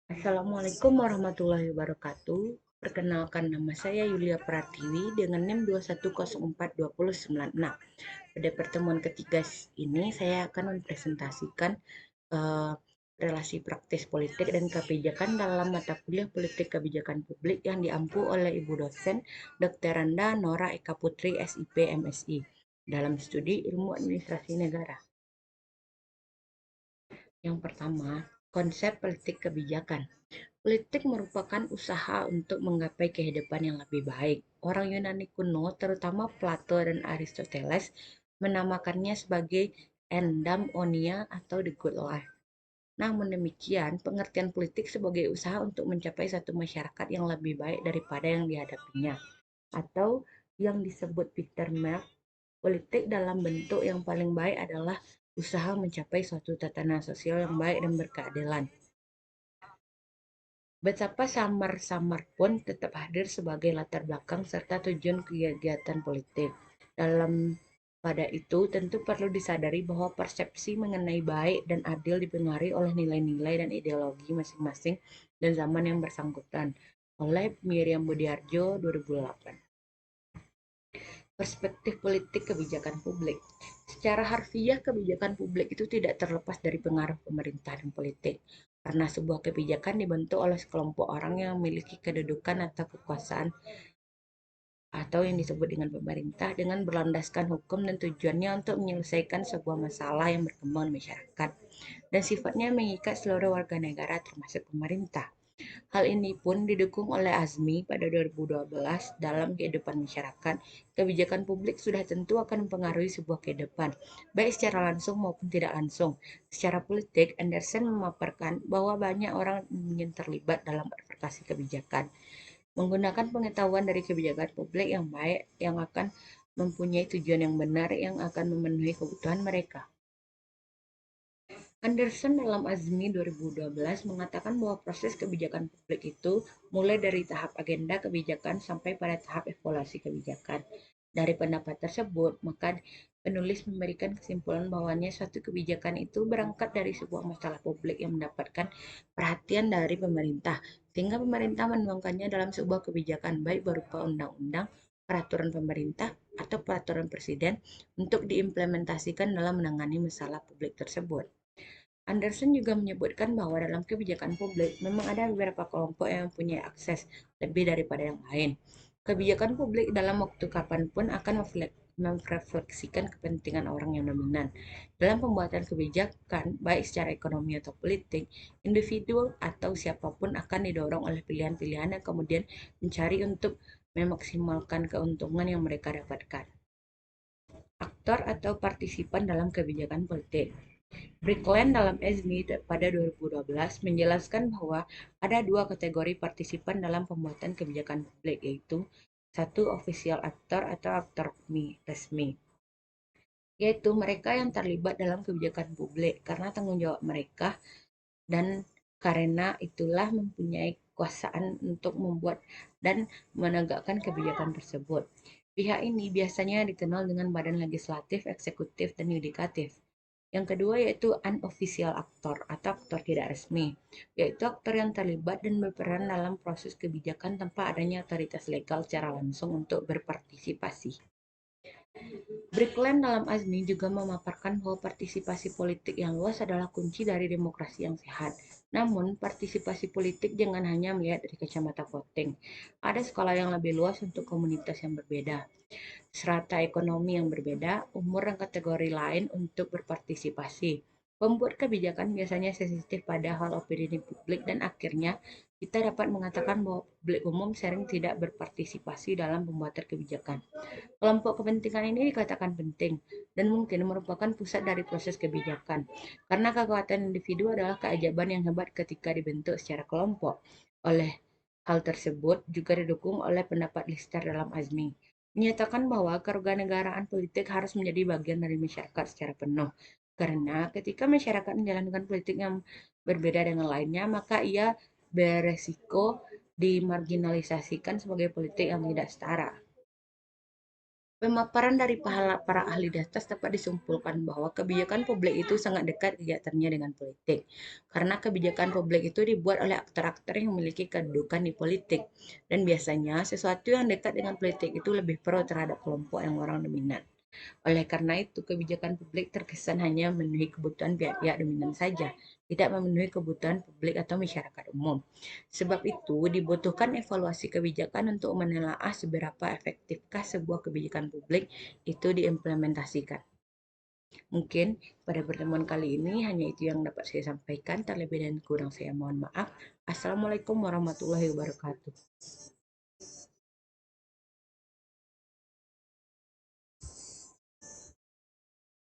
Assalamualaikum warahmatullahi wabarakatuh. Perkenalkan, nama saya Yulia Pratiwi dengan NIM 2104209. Pada pertemuan ketiga ini saya akan mempresentasikan eh, relasi praktis politik dan kebijakan dalam mata kuliah Politik Kebijakan Publik yang diampu oleh Ibu dosen Dr. Randa Nora Eka Putri SIP MSI dalam studi Ilmu Administrasi Negara. Yang pertama, konsep politik kebijakan. Politik merupakan usaha untuk menggapai kehidupan yang lebih baik. Orang Yunani kuno, terutama Plato dan Aristoteles, menamakannya sebagai endaimonia atau the good life. Namun demikian, pengertian politik sebagai usaha untuk mencapai satu masyarakat yang lebih baik daripada yang dihadapinya. Atau yang disebut Peter Marx, politik dalam bentuk yang paling baik adalah usaha mencapai suatu tatanan sosial yang baik dan berkeadilan. Betapa samar-samar pun tetap hadir sebagai latar belakang serta tujuan kegiatan politik. Dalam pada itu, tentu perlu disadari bahwa persepsi mengenai baik dan adil dipengaruhi oleh nilai-nilai dan ideologi masing-masing dan zaman yang bersangkutan. Oleh Miriam Budiarjo, 2008. Perspektif politik kebijakan publik. Secara harfiah, kebijakan publik itu tidak terlepas dari pengaruh pemerintah dan politik. Karena sebuah kebijakan dibentuk oleh sekelompok orang yang memiliki kedudukan atau kekuasaan atau yang disebut dengan pemerintah dengan berlandaskan hukum dan tujuannya untuk menyelesaikan sebuah masalah yang berkembang di masyarakat dan sifatnya mengikat seluruh warga negara termasuk pemerintah. Hal ini pun didukung oleh Azmi pada 2012 dalam kehidupan masyarakat. Kebijakan publik sudah tentu akan mempengaruhi sebuah kehidupan, baik secara langsung maupun tidak langsung. Secara politik, Anderson memaparkan bahwa banyak orang ingin terlibat dalam advokasi kebijakan, menggunakan pengetahuan dari kebijakan publik yang baik yang akan mempunyai tujuan yang benar yang akan memenuhi kebutuhan mereka. Anderson dalam Azmi 2012 mengatakan bahwa proses kebijakan publik itu mulai dari tahap agenda kebijakan sampai pada tahap evaluasi kebijakan. Dari pendapat tersebut, maka penulis memberikan kesimpulan bahwanya suatu kebijakan itu berangkat dari sebuah masalah publik yang mendapatkan perhatian dari pemerintah, sehingga pemerintah menuangkannya dalam sebuah kebijakan baik berupa undang-undang, peraturan pemerintah, atau peraturan presiden untuk diimplementasikan dalam menangani masalah publik tersebut. Anderson juga menyebutkan bahwa dalam kebijakan publik memang ada beberapa kelompok yang mempunyai akses lebih daripada yang lain. Kebijakan publik dalam waktu kapanpun akan merefleksikan kepentingan orang yang dominan. Dalam pembuatan kebijakan, baik secara ekonomi atau politik, individu atau siapapun akan didorong oleh pilihan-pilihan yang kemudian mencari untuk memaksimalkan keuntungan yang mereka dapatkan. Aktor atau partisipan dalam kebijakan politik. Brickland dalam ESMI pada 2012 menjelaskan bahwa ada dua kategori partisipan dalam pembuatan kebijakan publik, yaitu satu official actor atau aktor resmi, yaitu mereka yang terlibat dalam kebijakan publik karena tanggung jawab mereka dan karena itulah mempunyai kekuasaan untuk membuat dan menegakkan kebijakan tersebut. Pihak ini biasanya dikenal dengan badan legislatif, eksekutif, dan yudikatif. Yang kedua yaitu unofficial actor atau aktor tidak resmi, yaitu aktor yang terlibat dan berperan dalam proses kebijakan tanpa adanya otoritas legal secara langsung untuk berpartisipasi. Brickland dalam Azmi juga memaparkan bahwa partisipasi politik yang luas adalah kunci dari demokrasi yang sehat. Namun, partisipasi politik jangan hanya melihat dari kacamata voting. Ada skala yang lebih luas untuk komunitas yang berbeda, strata ekonomi yang berbeda, umur dan kategori lain untuk berpartisipasi. Pembuat kebijakan biasanya sensitif pada hal opini publik dan akhirnya kita dapat mengatakan bahwa publik umum sering tidak berpartisipasi dalam pembuatan kebijakan. Kelompok kepentingan ini dikatakan penting dan mungkin merupakan pusat dari proses kebijakan, karena kekuatan individu adalah keajaiban yang hebat ketika dibentuk secara kelompok. Oleh hal tersebut juga didukung oleh pendapat Lister dalam Azmi, menyatakan bahwa kewarganegaraan politik harus menjadi bagian dari masyarakat secara penuh. Karena ketika masyarakat menjalankan politik yang berbeda dengan lainnya, maka ia beresiko dimarginalisasikan sebagai politik yang tidak setara. Pemaparan dari para ahli di atas dapat disimpulkan bahwa kebijakan publik itu sangat dekat kegiatannya dengan politik. Karena kebijakan publik itu dibuat oleh aktor-aktor yang memiliki kedudukan di politik. Dan biasanya sesuatu yang dekat dengan politik itu lebih pro terhadap kelompok yang orang dominan. Oleh karena itu, kebijakan publik terkesan hanya memenuhi kebutuhan pihak-pihak dominan saja, tidak memenuhi kebutuhan publik atau masyarakat umum. Sebab itu, dibutuhkan evaluasi kebijakan untuk menelaah seberapa efektifkah sebuah kebijakan publik itu diimplementasikan. Mungkin pada pertemuan kali ini hanya itu yang dapat saya sampaikan. Terlebih dan kurang saya mohon maaf. Assalamualaikum warahmatullahi wabarakatuh.